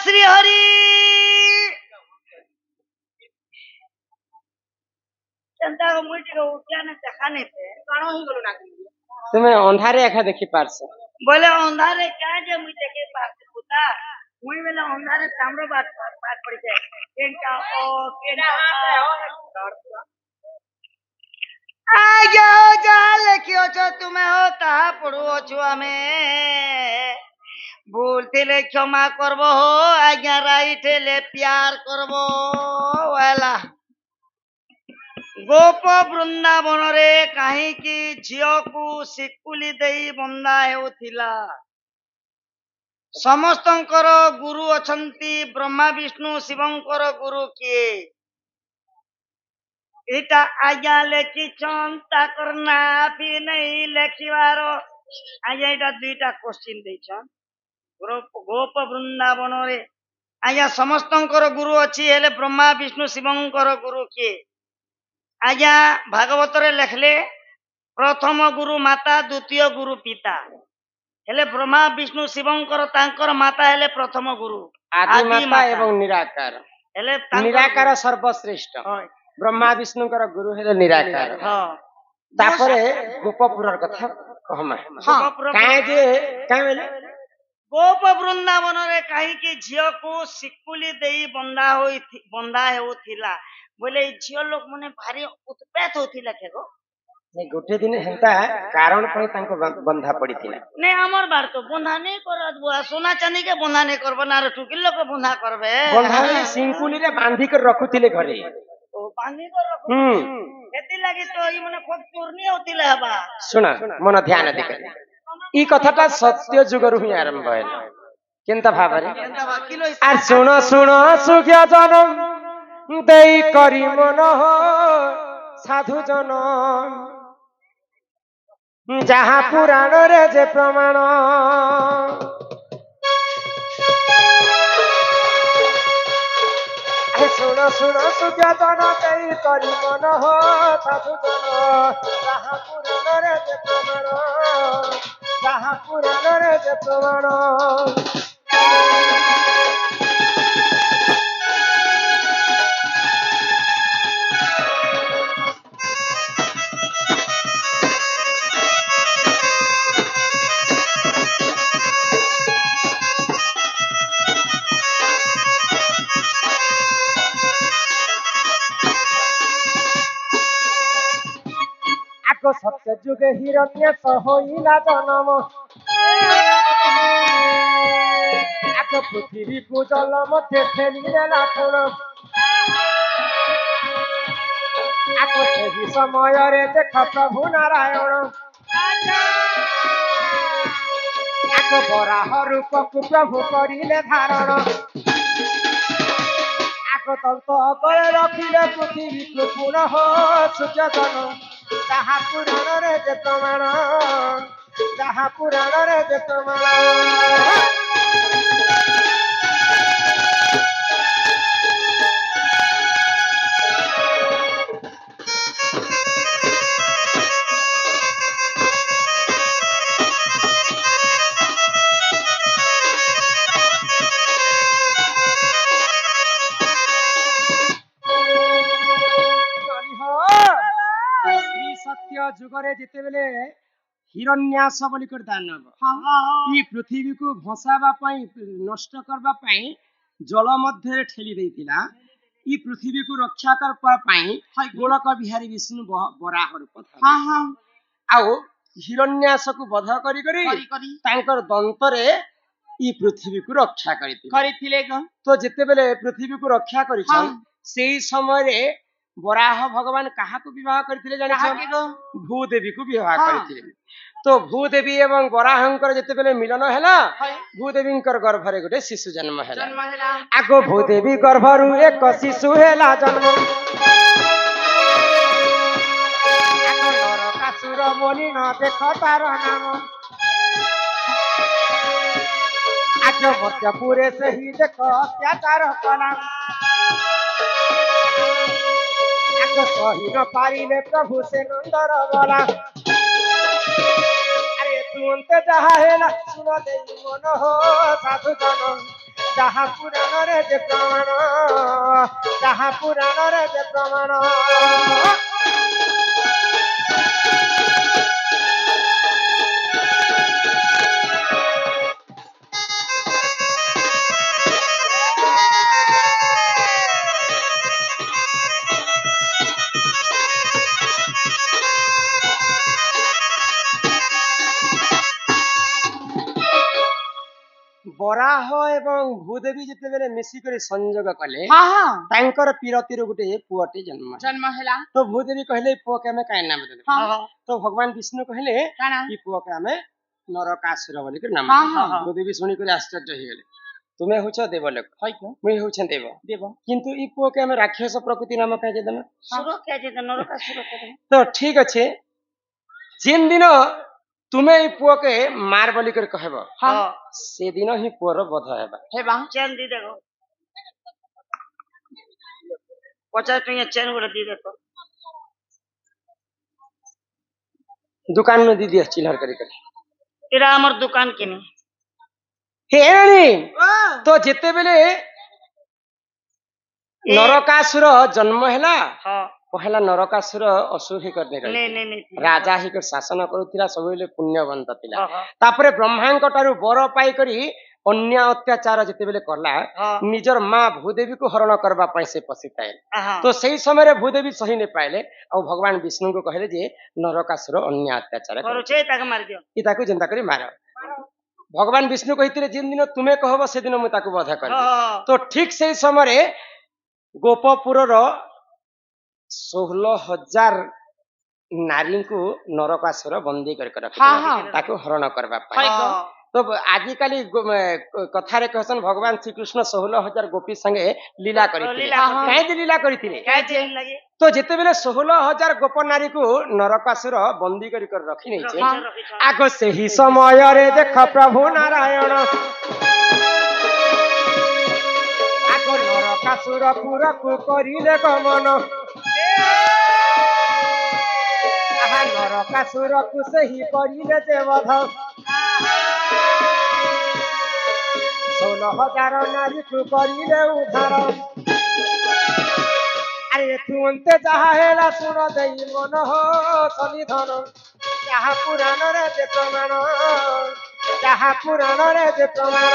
श्री हरि चंदा को मुझे को क्या ना दिखाने पे कानो ही बोलो ना तुम्हें अंधारे एका देखी पारस बोले अंधारे क्या जे मुझे देखे पास पुता मुई वेला अंधारे तामरो बात बात पड़ी जाए केनका ओ केनका आगे हो जा लेखियो छो तुम्हें हो कहा पड़ुओ छु हमें भूलथिले क्षमा करबो हो आज्ञा राइठेले प्यार करबो वाला गोप बृंदावन रे काहींकि झियो को शिकुली देई बंदा हेउथिला समस्तंकर गुरु अछंती ब्रह्मा विष्णु शिवंकर गुरु किए इटा आज्ञा लेखिछन ताकर ना भी नहीं लेखिवार आज्ञा इटा दुईटा क्वेश्चन देछन गोप बृंदावन रे आज्ञा समस्तंकर गुरु अछि हेले ब्रह्मा विष्णु शिवंकर गुरु किए आज्ञा भागवत रे लेखले प्रथम गुरु माता द्वितीय गुरु पिता हेले ब्रह्मा विष्णु शिवंकर तांकर माता हेले प्रथम गुरु आदि माता एवं निराकार हेले निराकार सर्वश्रेष्ठ ब्रह्मा विष्णुकर गुरु हेले निराकार तापरे गोपपुरर कथा कहमा काहे जे काहे बोले गोप वृंदावन रे काहे कि झियो को सिकुली देई बंदा हेउथिला बोले झियो लोक मने भारी उत्पेत होथिला केगो नहीं गोटे दिन हेंता कारण पई तांको बंधा पड़ीतिला नहीं हमर बार तो बंधा नहीं करत बुआ सोना चांदी के बंधा नहीं करबो ना टुकिल लोक बंधा करबे बंधा सिंकुली रे बांधी कर रखुतिले घरे ओ बांधी कर रखु एति लागि तो ई मने खूब चूरनी होतिला हबा सुना मन ध्यान दे ई कथाटा सत्य जुगरु ही आरंभ हैला केनता भाबरे आ सुन सुन सुज्ञ जनम देई करी मन हो साधु जनम जहा पुराण रे जे प्रमाण सुन सुन सुज्ञ जन देई करी मन हो साधु जन जहा पुराण रे जे प्रमाण जहा पुराण रे जे प्रमाण सत्य जुगे हिरण्य होइला जन्म आको पृथ्वी को जल मध्य फेलिदेला कोण आको सेही समय रे देख प्रभु नारायण आको बराह रूप को प्रभु करिले धारण आको दंत अगले रखिले पृथ्वी को पुनः सूर्य जन जहा पुराण रे जे प्रमाण जहा पुराण रे जे प्रमाण जुगरे जिते बेले हिरण्यास बोली कर दानव ई पृथ्वी को भसाबा पई नष्ट करबा पई जल मध्य ठेली देइतिला ई पृथ्वी को रक्षा करबा पई गोलक बिहारी विष्णु बराह रूप था आउ हिरण्यास को वध करी करी तांकर दंत रे ई पृथ्वी को रक्षा करिथिले तो जिते बेले पृथ्वी को रक्षा करिछन सेही समय रे बराह भगवान कहा को विवाह करथिले जाने भूदेवी को विवाह करथिले तो भूदेवी एवं बराहंकर जते बेले मिलन हैला भूदेवींकर गर्भ रे गोटे शिशु जन्म हैला आगो भूदेवी गर्भरु एक शिशु हैला जन्म आगो नरकासुर बोली न देख तार नाम आगो मत्यपुरे से ही देख अत्याचार कला सही न पारिले प्रभु से नंदर गला अरे तू ତୁମନ୍ତେ ଯାହା ହେଲା ଶୁଣ ଦେଇ ମନ ହୋ ସାଧୁ ଜନ ଯାହା ପୁରାଣରେ ଯେ ପ୍ରମାଣ ଯାହା ପୁରାଣରେ ଯେ ପ୍ରମାଣ ବରାହ ଏବଂ ଭୂଦେବୀ ଯେତେବେଳେ ମିଶିକରି ସଂଯୋଗ କଲେ ତାଙ୍କର ପିରତିରୁ ଗୋଟେ ପୁଅଟି ଜନ୍ମ ହେଲା ତ ଭୂଦେବୀ କହିଲେ ଏ ପୁଅକେ ଆମେ କାଇଁ ନାମ ଦେଲେ ତ ଭଗବାନ ବିଷ୍ଣୁ କହିଲେ କାଣା ଏ ପୁଅକେ ଆମେ ନରକାସୁର ବୋଲିକରି ନାମ ହଁ, ଦେଲେ। ହଁ, ହଁ। ଭୂଦେବୀ ଶୁଣିକରି ଆଶ୍ଚର୍ଯ୍ୟ ହେଇଗଲେ ତୁମେ ହଉଛ ଦେବଲୋକ ହଇକ ମୁଇଁ ହଉଛ ଦେବ ଦେବ କିନ୍ତୁ ଏ ପୁଅକେ ଆମେ ରାକ୍ଷସ ପ୍ରକୃତି ନାମ କାଇଁ ଦେଲେ ସୁରକ୍ଷା ଯେ ନରକାସୁର ତ ଠିକ ଅଛି ଯେନ୍ ଦିନ ତୁମେ ଏ ପୁଅକେ ମାର ବୋଲିକରି କହିବ ହଁ ସେଦିନ ହିଁ ପୁଅର ବଧ ହେବା ହେବା ଚେନ୍ ଦି ଦେଖ 50 ଟଙ୍କା ଚେନ୍ ଗୋଟେ ଦି ଦେଖ दुकान में दीदी चिल्हर करी करी ଏଟା ଆମର ଦୋକାନ କିନି हे रानी तो जेते बेले नरकासुर जन्म हैला ହଁ पहला नरकासुर असुर ही करने ନେ रही ନେ ନେ राजा ही कर शासन करुथिला सबले पुण्यवंत थिला ହଁ ହଁ तापरे ब्रह्मांक टारु बर पाई करी अन्य अत्याचार जेते बेले करला ହଁ निजर मां भूदेवी को हरण करबा पई से पसिताए ଆହା तो सही समय रे भूदेवी सही नहीं पाइले और भगवान विष्णु को कहले जे नरकासुर अन्य अत्याचार कर କରୁଛେ ତାକୁ ମାରି ଦିଅ इताकू जनता करी मार भगवान विष्णु कहिथिले जिन दिन तुमे कहब से दिन मु ताकू वध कर ହଁ तो ठीक सही समय रे गोपपुर 16,000 नारी को नरकासुर बंदी कर रख हाँ, हाँ। ताकू हरण करबा पाई हई ହଁ तो आजिकाली कथारे कहसन भगवान श्री कृष्ण 16,000 गोपी संगे लीला करिथिले लीला କରିଥିଲେ। काहे लीला करिथिले କାଇଁ ଚେନ୍ ଲାଗି तो जेते बेले 16,000 गोप नारी को नरकासुर बंदी कर रखी नहीं छे ରଖିଛ ରଖିଛ आग से ही समय रे देख प्रभु नारायण आग नरकासुर पुरा को करिले गमन आहा नरकासुर को से ही करिले जे वध 16,000 नारी को करिले उद्धार अरे तुमते जहा हेला सुन देई मन हो सनिधन जहा पुराण रे जे प्रमाण जहा पुराण रे जे प्रमाण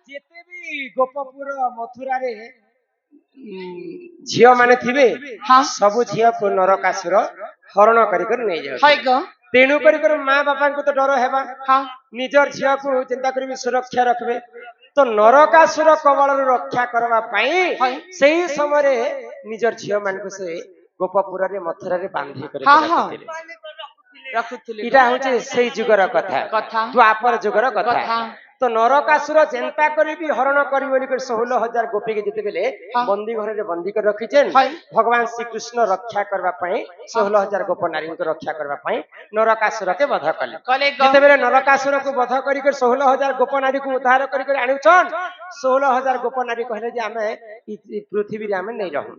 जेते भी गोपपुर मथुरा रे झियो माने थिबे हाँ सब झियो को नरकासुर हरण करी कर नै जाय हईक तेणु करी कर मां बापा को तो डर हेबा हाँ निजर झियो को चिंता करी सुरक्षा रखबे तो नरकासुर कबल रक्षा करबा पाई हई सही समय रे निजर झियो मान को से गोपपुर रे मथुरा रे बांधी कर हाँ, हाँ। रखिथिले रखुଥିଲେ इटा होचे सही जुगर कथा कथा द्वापर जुगर कथा कथा तो नरकासुर चिंता करी भी हरण करी बोली कर 16,000 गोपी के जेते बेले हाँ। बंदी घर रे बंदी कर रखिछेन हई भगवान श्री कृष्ण रक्षा करबा पई 16,000 गोप नारी को रक्षा करबा पई नरकासुर के वध कले कले जेते बेले नरकासुर को वध करी कर 16,000 गोप नारी को उद्धार करी कर आनुछन 16,000 गोप नारी कहले जे हमें ई पृथ्वी रे हमें नहीं रहू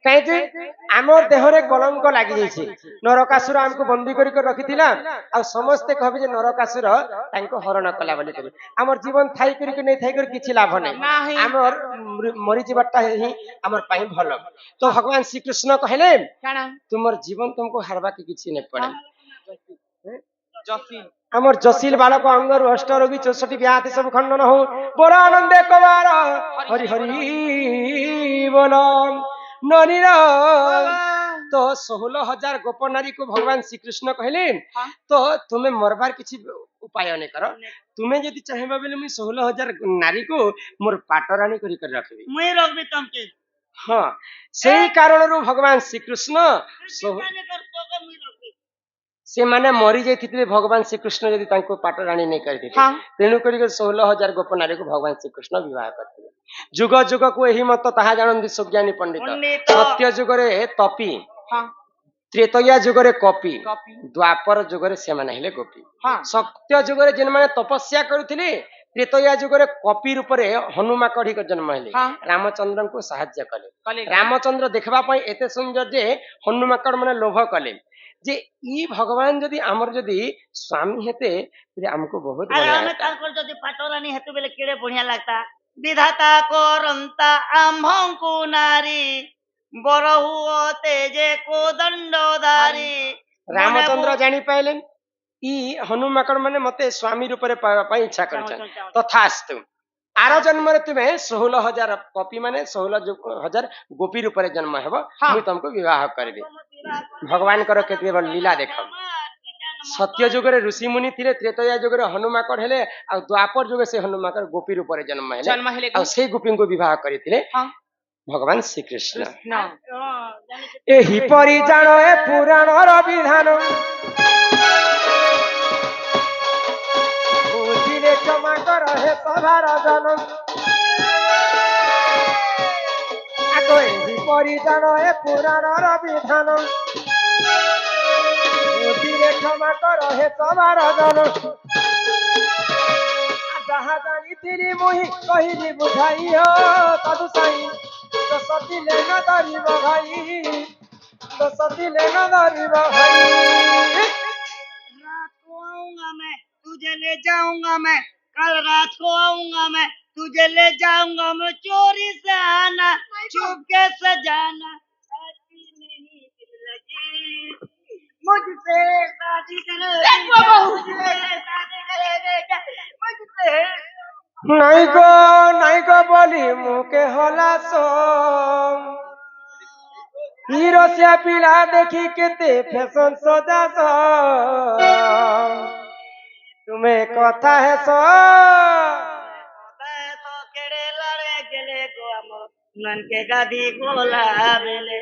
कहे जे हमर देह रे कलंक लागि जाईछे नरकासुर हमको बंदी करी कर रखिथिला आ समस्त कहबे जे नरकासुर तांको हरण कला बोली कर हमर जीवन थाई करी के नहीं थाई कर किछि लाभ नाही। नहीं हमर मरि जीवटा ही हमर पाई भलो तो भगवान श्री कृष्ण कहले काଣା तुमर जीवन तुमको हारबा के किछि नहीं पड़े जफी हमर जसील बालक अंगर अष्ट रोगी 64 व्याधि सब खंडन हो बोला आनंदे कुमार हरि हरि बोलो ननीर तो 16,000 गोप नारी को भगवान श्री कृष्ण कहले हाँ। तो तुम्हें मरबार किछि उपाय नहीं करो तुम्हें यदि चाहेबा बेले मुई 16,000 नारी को मोर पाटरानी करी कर रखबी ମୁଇଁ ରଖବି ତମକେ हाँ सही कारण रो भगवान श्री कृष्ण से माने मरी जाइथिले भगवान श्री कृष्ण यदि तांको पाटरानी नहीं करथिले हाँ तेणु करी 16,000 गोप नारी को भगवान श्री कृष्ण विवाह करथिले ଯୁଗ ଯୁଗକୁ ଏହି ମତ ତାହା ଜାଣନ୍ତି ସୁଜ୍ଞାନୀ ପଣ୍ଡିତ। ପଣ୍ଡିତ। ସତ୍ୟ ଯୁଗରେ ତପି, ହଁ ତ୍ରେତୟା ଯୁଗରେ କପି, କପି ଦ୍ୱାପର ଯୁଗରେ ସେମାନେ ହେଲେ ଗୋପୀ। ହଁ ସତ୍ୟ ଯୁଗରେ ଯେଉଁମାନେ ତପସ୍ୟା କରୁଥିଲେ, ତ୍ରେତୟା ଯୁଗରେ କପି ରୂପରେ ହନୁମାକଢିକ ଜନ୍ମ ହେଲେ, ହଁ ରାମଚନ୍ଦ୍ରଙ୍କୁ ସାହାଯ୍ୟ କଲେ। କଲେ ରାମଚନ୍ଦ୍ର ଦେଖିବା ପାଇଁ ଏତେ ସୁନ୍ଦର ଯେ ହନୁମାକଡ଼ ମାନେ ଲୋଭ କଲେ ଯେ ଇ ଭଗବାନ ଯଦି ଆମର ଯଦି ସ୍ୱାମୀ ହେତେ ତେବେ ଆମକୁ ବହୁତ ଆରେ ବଢିଆ ଆମେ ହେତା। ତାଙ୍କର ଯଦି ପାଟରାଣୀ ହେତୁ ବେଲେ କେଡେ ବଢିଆ ଲାଗତା। ବିଧାତା କରନ୍ତା ଆମ୍ଭଙ୍କୁ ନାରୀ ବର ହୁଅ ତେଜେ କୋଦଣ୍ଡଧାରୀ। ରାମଚନ୍ଦ୍ର ଜାଣିପାରିଲେନି ଇ ହନୁମାକଡ଼ ମାନେ ମତେ ସ୍ୱାମୀ ରୂପରେ ପାଇବା ପାଇଁ ଇଚ୍ଛା କରିଛନ୍ତି। ତଥାସ୍ତୁ ଆର ଜନ୍ମରେ ତୁମେ 16,000 କପି ମାନେ 16,000 ଗୋପୀ ରୂପରେ ଜନ୍ମ ହେବ, ହଁ। ମୁଁ ତମକୁ ବିବାହ କରିବି। ଭଗବାନଙ୍କର କେତେ ବଡ଼ ଲୀଳା ଦେଖ। ସତ୍ୟ ଯୁଗରେ ଋଷିମୁନି ଥିଲେ, ତ୍ରେତୟା ଯୁଗରେ ହନୁମାକଡ଼ ହେଲେ, ଆଉ ଦ୍ୱାପର ଯୁଗରେ ସେ ହନୁମାକଡ଼ ଗୋପୀ ରୂପରେ ଜନ୍ମ ଜନ୍ମ ହେଲେ, ହେଲେ ଆଉ ସେଇ ଗୋପୀଙ୍କୁ ବିବାହ କରିଥିଲେ ହଁ ଭଗବାନ ଶ୍ରୀକୃଷ୍ଣ। କୃଷ୍ଣ ଏହିପରି ଜାଣ ଏ ପୁରାଣର ବିଧାନ, ବୁଝିଲେ କ୍ଷମା କର ହେ ସଭାର ଜନ। ଆଗ ଏହିପରି ଜାଣ ଏ ପୁରାଣର ବିଧାନ, ବୁଝିଲେ କ୍ଷମା କର ହେ ସଭାର ଜନ। ଯାହା ଜାଣିଥିଲି ମୁହିଁ କହିଲି ବୁଝାଇ ହୋ ତଦୁ ସାଇ, ଦୋଷ ଥିଲେ ନ ଧରିବ ଭାଇ, ଦୋଷ ଥିଲେ ନ ଧରିବ ଭାଇ। रात को आऊंगा मैं तुझे ले जाऊंगा मैं, कल रात को आऊंगा मैं तुझे ले जाऊंगा मैं, चोरी से आना चुपके से जाना, ऐसी नहीं दिल लगी मुझसे शादी करोगे क्या? मुझसे शादी करोगे क्या? मुझसे ନାଇକ ବୋଲି ମୁକେ ହଲାସ, ହିରୋସିଆ ପିଲା ଦେଖି କେତେ ଫ୍ୟାସନ ସଜାସ, ତୁମେ କଥା ହେସ तो केड़े लड़े गेले गो हमर नन के गादी गोला बेले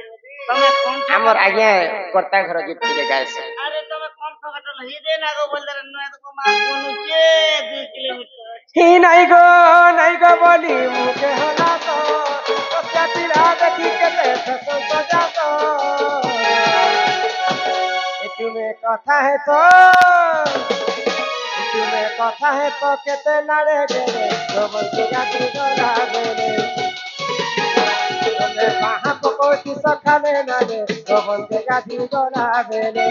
तमे कौन ଆମର ଆଜ୍ଞା କର୍ତ୍ତା ଘର ଗୀତ ଗାଏସ। अरे तमे कौन फगटल ही दे ना गो बोल रे नय तो मार कोनु जे 2 किलोमीटर ହି ନାଇକ ବୋଲି ମୁକେ ହଲାସ, ହିରୋସିଆ ପିଲା ଦେଖି କେତେ ଫ୍ୟାସନ ସଜାସ, ତୁମେ କଥା ହେସ, ତୁମେ କଥା ହେସ କେତେ ନାଡେ ଗେଲେ, ଗୋବର୍ତ୍ତୀ ଗାଧି ଗଲା ବେଲେ, ତୁମେ ବାହା ପକଉଚି ସକାଳେ ନାଡେ, ଗୋବର୍ତ୍ତୀ ଗାଧି ଗଲା ବେଲେ,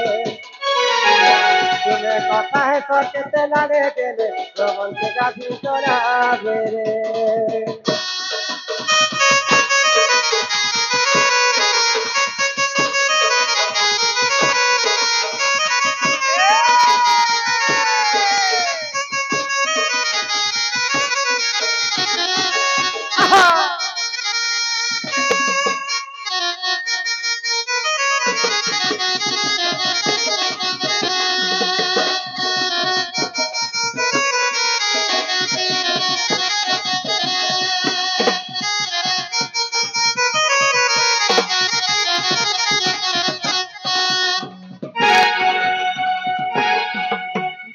ତୁମେ କଥା ହେସ କେତେ ନାଡେ ଗେଲେ, ଗୋବର୍ତ୍ତୀ ଗାଧି ଗଲା ବେଲେ।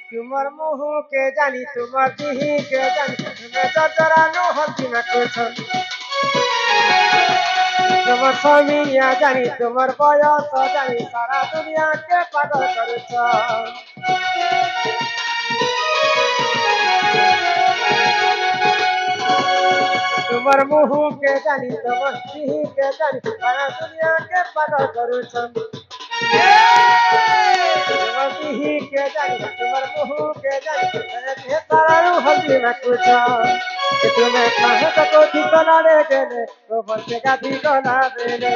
तुमर मुँह के जानी तुमर दिही के जानी, तुम्हें जरा नु हल्दी न कुछ, तुमर स्वामिया जानी तुमर बयस जानी, सारा दुनिया के पागल करुछ। तुमर मुँह के जानी तुमर दिही के जानी, सारा दुनिया के पागल करुछ। तुमर दिही के जानी तुमर मुँह के जानी, सारा नु हल्दी न कुछ, तुम्हें कहे तो कोठी गलाड़े गेले, गोबर से गाधी गला बेले,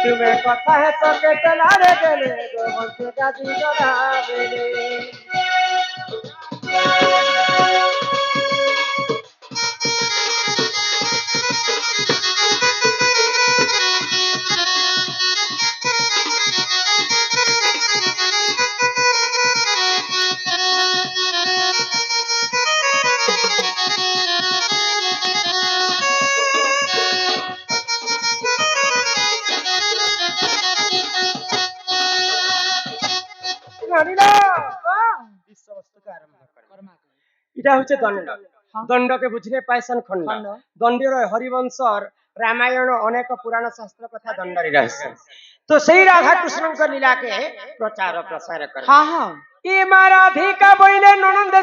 तुम्हें कथा है तो के चलाड़े गेले, गोबर से गाधी गला बेले। এটা হচ্ছে দণ্ড। দণ্ডকে বুঝিলে পাইছেন খণ্ড দণ্ডের হরিবংশর রামায়ণ অনেক পুরাণ শাস্ত্র কথা দণ্ডরে রয়েছে তো সেই রাধা কৃষ্ণଙ୍କ লীলাকে প্রচার প্রসার করে এ মা রাধিকা বইলে ননন্দ